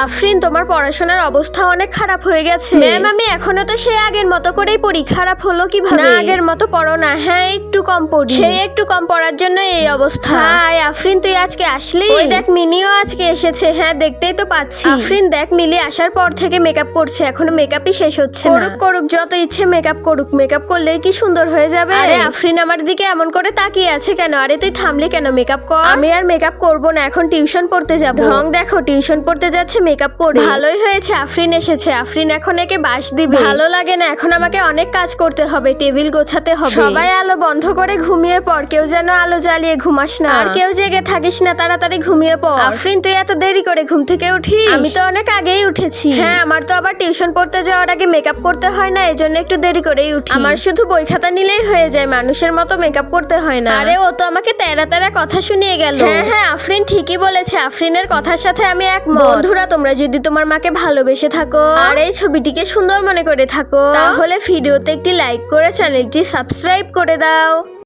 আফরিন, তোমার পড়াশোনার অবস্থা অনেক খারাপ হয়ে গেছে। ম্যাম, আমি এখনো তো সেই আগের মতো করেই পড়ি। খারাপ হলো কিভাবে? না, আগের মতো পড়ো না। হ্যাঁ, একটু কম পড়ি। সেই একটু কম পড়ার জন্য এই অবস্থা। হাই আফরিন, তুই আজকে আসলি? ওই দেখ, মিনিও আজকে এসেছে। হ্যাঁ, দেখতেই তো পাচ্ছি। আফরিন দেখ, মিলি আসার পর থেকে মেকআপ করছে, এখনো মেকআপই শেষ হচ্ছে না। করুক করুক, যত ইচ্ছে মেকআপ করুক। মেকআপ করলেই কি সুন্দর হয়ে যাবে? আরে আফরিন আমার দিকে এমন করে তাকিয়ে আছে কেন? আরে তুই থামলি কেন? মেকআপ কর। আমি আর মেকআপ করবো না, এখন টিউশন পড়তে যাব। ঢং দেখো, টিউশন পড়তে যাচ্ছে মেকআপ করে। ভালোই হয়েছে আফরিন এসেছে। আফরিন এখন একে বাস দিবে। ভালো লাগে না, এখন আমাকে অনেক কাজ করতে হবে, টেবিল গোছাতে হবে। সবাই আলো বন্ধ করে ঘুমিয়ে পড়। কেউ যেন আলো জ্বালিয়ে ঘুমাস না। আর কেউ জেগে থাকিস না, তাড়াতাড়ি ঘুমিয়ে পড়। আফরিন, তুই এত দেরি করে ঘুম থেকে উঠিস? আমি তো অনেক আগেই উঠেছি। হ্যাঁ, আমার তো আবার টিউশন পড়তে যাওয়ার আগে মেকআপ করতে হয় না, এজন্য একটু দেরি করেই উঠি। আমার শুধু বই খাতা নিলেই হয়ে যায়, মানুষের মতো মেকআপ করতে হয় না। আরে ও তো আমাকে তেরা তেরা কথা শুনিয়ে গেল। হ্যাঁ হ্যাঁ, আফরিন ঠিকই বলেছে। আফরিনের কথার সাথে আমি একমত। বন্ধুরা, তোমরা যদি তোমার মাকে ভালোবেসে থাকো আর এই ছবিটিকে সুন্দর মনে করে থাকো, তাহলে ভিডিওতে একটি লাইক করে চ্যানেলটি সাবস্ক্রাইব করে দাও।